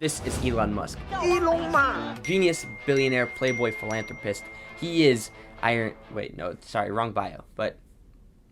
This is Elon Musk. Elon Musk! Genius, billionaire, playboy, philanthropist. He is wrong bio, but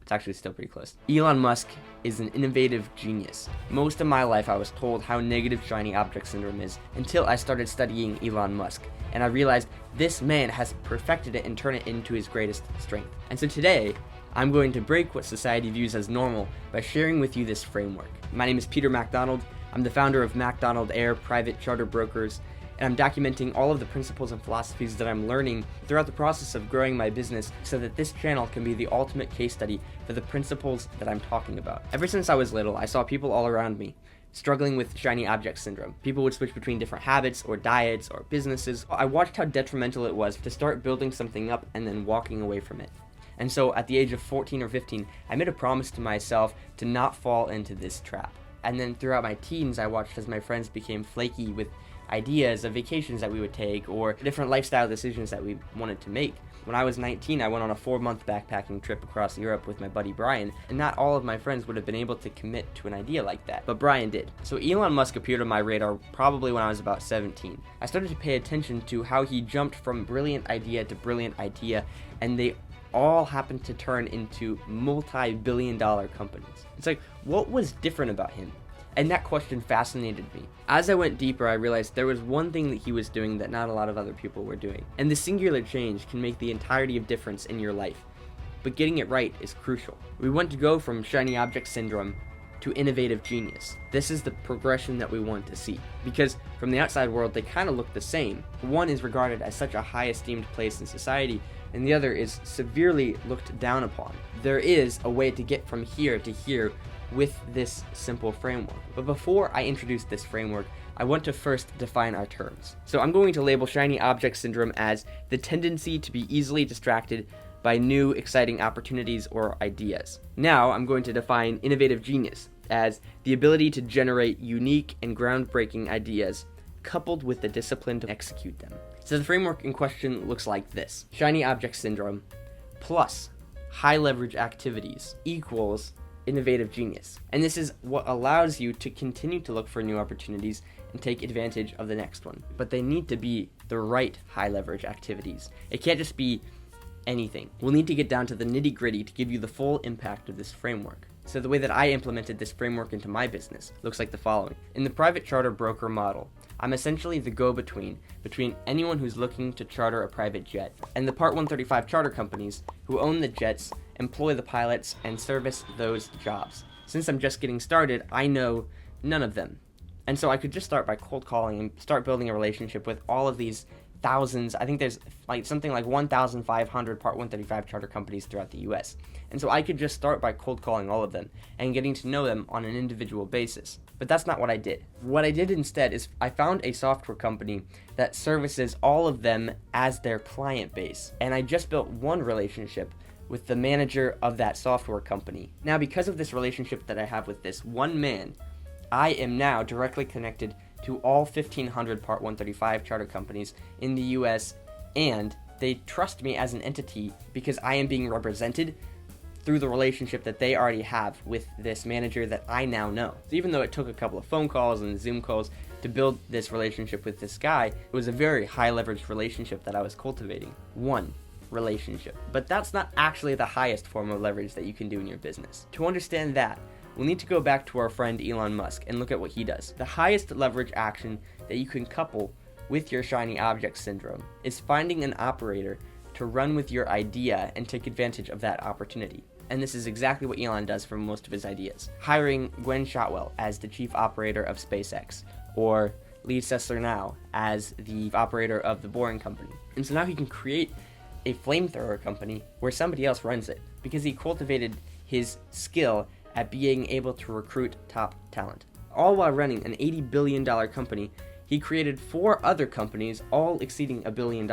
it's actually still pretty close. Elon Musk is an innovative genius. Most of my life I was told how negative shiny object syndrome is until I started studying Elon Musk, and I realized this man has perfected it and turned it into his greatest strength. And so today, I'm going to break what society views as normal by sharing with you this framework. My name is Peter MacDonald. I'm the founder of MacDonald Air Private Charter Brokers, and I'm documenting all of the principles and philosophies that I'm learning throughout the process of growing my business so that this channel can be the ultimate case study for the principles that I'm talking about. Ever since I was little, I saw people all around me struggling with shiny object syndrome. People would switch between different habits or diets or businesses. I watched how detrimental it was to start building something up and then walking away from it. And so at the age of 14 or 15, I made a promise to myself to not fall into this trap. And then throughout my teens, I watched as my friends became flaky with ideas of vacations that we would take or different lifestyle decisions that we wanted to make. When I was 19, I went on a 4-month backpacking trip across Europe with my buddy Brian, and not all of my friends would have been able to commit to an idea like that, but Brian did. So Elon Musk appeared on my radar probably when I was about 17. I started to pay attention to how he jumped from brilliant idea to brilliant idea, and they all happened to turn into multi-billion-dollar companies. It's like, what was different about him? And that question fascinated me. As I went deeper, I realized there was one thing that he was doing that not a lot of other people were doing. And the singular change can make the entirety of difference in your life. But getting it right is crucial. We want to go from shiny object syndrome to innovative genius. This is the progression that we want to see. Because from the outside world, they kind of look the same. One is regarded as such a high esteemed place in society, and the other is severely looked down upon. There is a way to get from here to here with this simple framework. But before I introduce this framework, I want to first define our terms. So I'm going to label shiny object syndrome as the tendency to be easily distracted by new exciting opportunities or ideas. Now I'm going to define innovative genius as the ability to generate unique and groundbreaking ideas coupled with the discipline to execute them. So the framework in question looks like this. Shiny object syndrome plus high leverage activities equals innovative genius. And this is what allows you to continue to look for new opportunities and take advantage of the next one. But they need to be the right high leverage activities. It can't just be anything. We'll need to get down to the nitty-gritty to give you the full impact of this framework. So the way that I implemented this framework into my business looks like the following. In the private charter broker model, I'm essentially the go-between between anyone who's looking to charter a private jet and the Part 135 charter companies who own the jets, employ the pilots, and service those jobs. Since I'm just getting started, I know none of them. And so I could just start by cold calling and start building a relationship with all of these thousands. I think there's something like 1,500 Part 135 charter companies throughout the US. And so I could just start by cold calling all of them and getting to know them on an individual basis. But that's not what I did. What I did instead is I found a software company that services all of them as their client base. And I just built one relationship with the manager of that software company. Now, because of this relationship that I have with this one man, I am now directly connected to all 1,500 Part 135 charter companies in the US, and they trust me as an entity because I am being represented through the relationship that they already have with this manager that I now know. So even though it took a couple of phone calls and Zoom calls to build this relationship with this guy, it was a very high leverage relationship that I was cultivating. One relationship. But that's not actually the highest form of leverage that you can do in your business. To understand that, we'll need to go back to our friend Elon Musk and look at what he does. The highest leverage action that you can couple with your shiny object syndrome is finding an operator to run with your idea and take advantage of that opportunity. And this is exactly what Elon does for most of his ideas. Hiring Gwen Shotwell as the chief operator of SpaceX, or Lee Sessler as the operator of the Boring Company. And so now he can create a flamethrower company where somebody else runs it because he cultivated his skill at being able to recruit top talent. All while running an $80 billion company, he created 4 other companies, all exceeding $1 billion.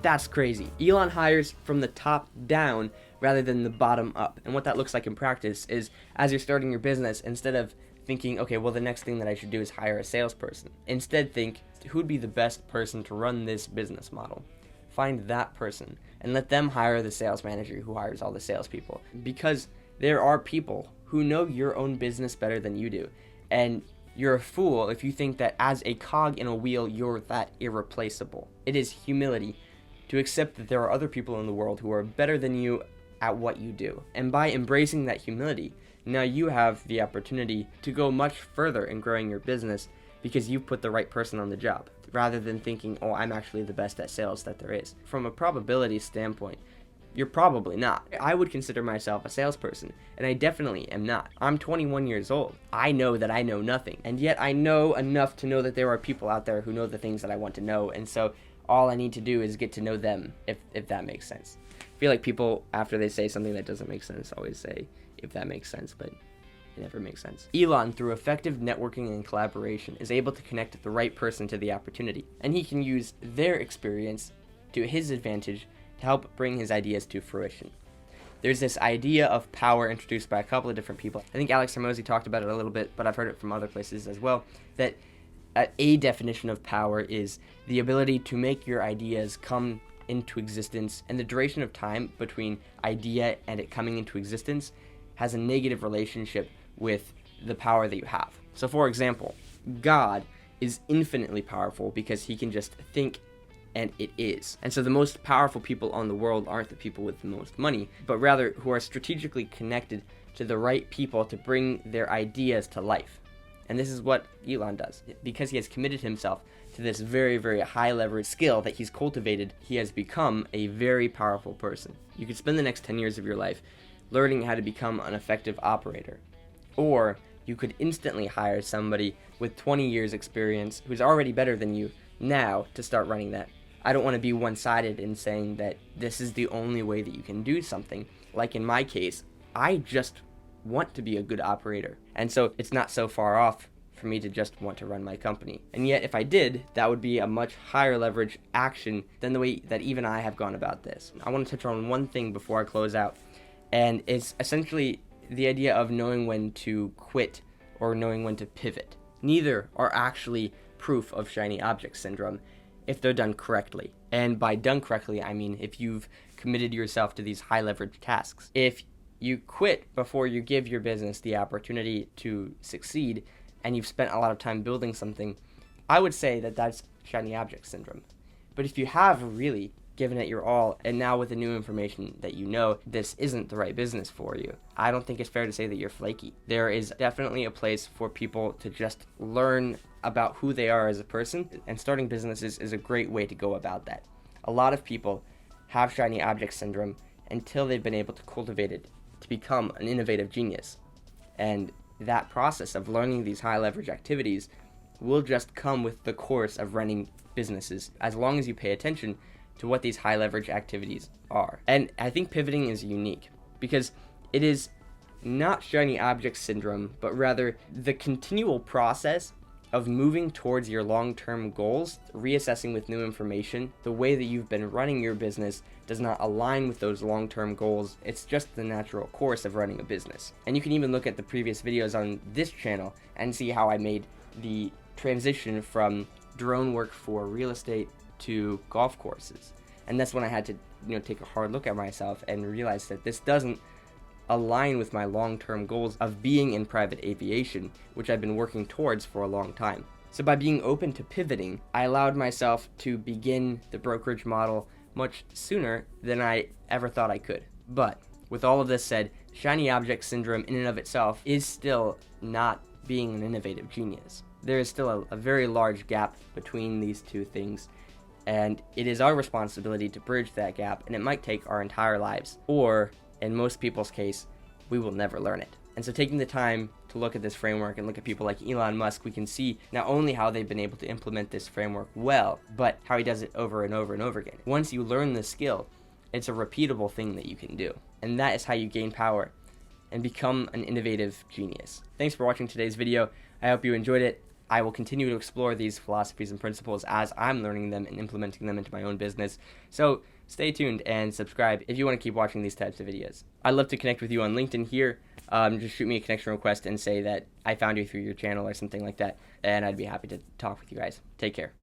That's crazy. Elon hires from the top down rather than the bottom up. And what that looks like in practice is, as you're starting your business, instead of thinking, okay, well, the next thing that I should do is hire a salesperson, instead think, who'd be the best person to run this business model? Find that person and let them hire the sales manager who hires all the salespeople. Because there are people who know your own business better than you do. And You're a fool if you think that as a cog in a wheel, you're that irreplaceable. It is humility to accept that there are other people in the world who are better than you at what you do. And by embracing that humility, now you have the opportunity to go much further in growing your business because you've put the right person on the job, rather than thinking, oh, I'm actually the best at sales that there is. From a probability standpoint, you're probably not. I would consider myself a salesperson, and I definitely am not. I'm 21 years old. I know that I know nothing, and yet I know enough to know that there are people out there who know the things that I want to know, and so all I need to do is get to know them, if that makes sense. I feel like people, after they say something that doesn't make sense, always say, if that makes sense, but it never makes sense. Elon, through effective networking and collaboration, is able to connect the right person to the opportunity, and he can use their experience to his advantage to help bring his ideas to fruition. There's this idea of power introduced by a couple of different people. I think Alex Hormozi talked about it a little bit, but I've heard it from other places as well, that a definition of power is the ability to make your ideas come into existence, and the duration of time between idea and it coming into existence has a negative relationship with the power that you have. So for example, God is infinitely powerful because he can just think and it is. And so the most powerful people on the world aren't the people with the most money, but rather who are strategically connected to the right people to bring their ideas to life. And this is what Elon does. Because he has committed himself to this very, very high leverage skill that he's cultivated, he has become a very powerful person. You could spend the next 10 years of your life learning how to become an effective operator. Or you could instantly hire somebody with 20 years experience who's already better than you now to start running that. I don't want to be one-sided in saying that this is the only way that you can do something. Like in my case, I just want to be a good operator. And so it's not so far off for me to just want to run my company. And yet if I did, that would be a much higher leverage action than the way that even I have gone about this. I want to touch on one thing before I close out, and it's essentially the idea of knowing when to quit or knowing when to pivot. Neither are actually proof of shiny object syndrome if they're done correctly. And by done correctly, I mean if you've committed yourself to these high leverage tasks. If you quit before you give your business the opportunity to succeed and you've spent a lot of time building something, I would say that that's shiny object syndrome. But if you have really given it your all, and now with the new information that you know, this isn't the right business for you, I don't think it's fair to say that you're flaky. There is definitely a place for people to just learn about who they are as a person, and starting businesses is a great way to go about that. A lot of people have shiny object syndrome until they've been able to cultivate it to become an innovative genius. And that process of learning these high leverage activities will just come with the course of running businesses, as long as you pay attention to what these high leverage activities are. And I think pivoting is unique because it is not shiny object syndrome, but rather the continual process of moving towards your long-term goals, reassessing with new information. The way that you've been running your business does not align with those long-term goals. It's just the natural course of running a business. And you can even look at the previous videos on this channel and see how I made the transition from drone work for real estate to golf courses. And that's when I had to, take a hard look at myself and realize that this doesn't align with my long-term goals of being in private aviation, which I've been working towards for a long time. So by being open to pivoting, I allowed myself to begin the brokerage model much sooner than I ever thought I could. But with all of this said, shiny object syndrome in and of itself is still not being an innovative genius. There is still a very large gap between these two things, and it is our responsibility to bridge that gap, and it might take our entire lives, or in most people's case, we will never learn it. And so taking the time to look at this framework and look at people like Elon Musk, we can see not only how they've been able to implement this framework well, but how he does it over and over and over again. Once you learn the skill, it's a repeatable thing that you can do. And that is how you gain power and become an innovative genius. Thanks for watching today's video. I hope you enjoyed it. I will continue to explore these philosophies and principles as I'm learning them and implementing them into my own business. So stay tuned and subscribe if you want to keep watching these types of videos. I'd love to connect with you on LinkedIn here. Just shoot me a connection request and say that I found you through your channel or something like that, and I'd be happy to talk with you guys. Take care.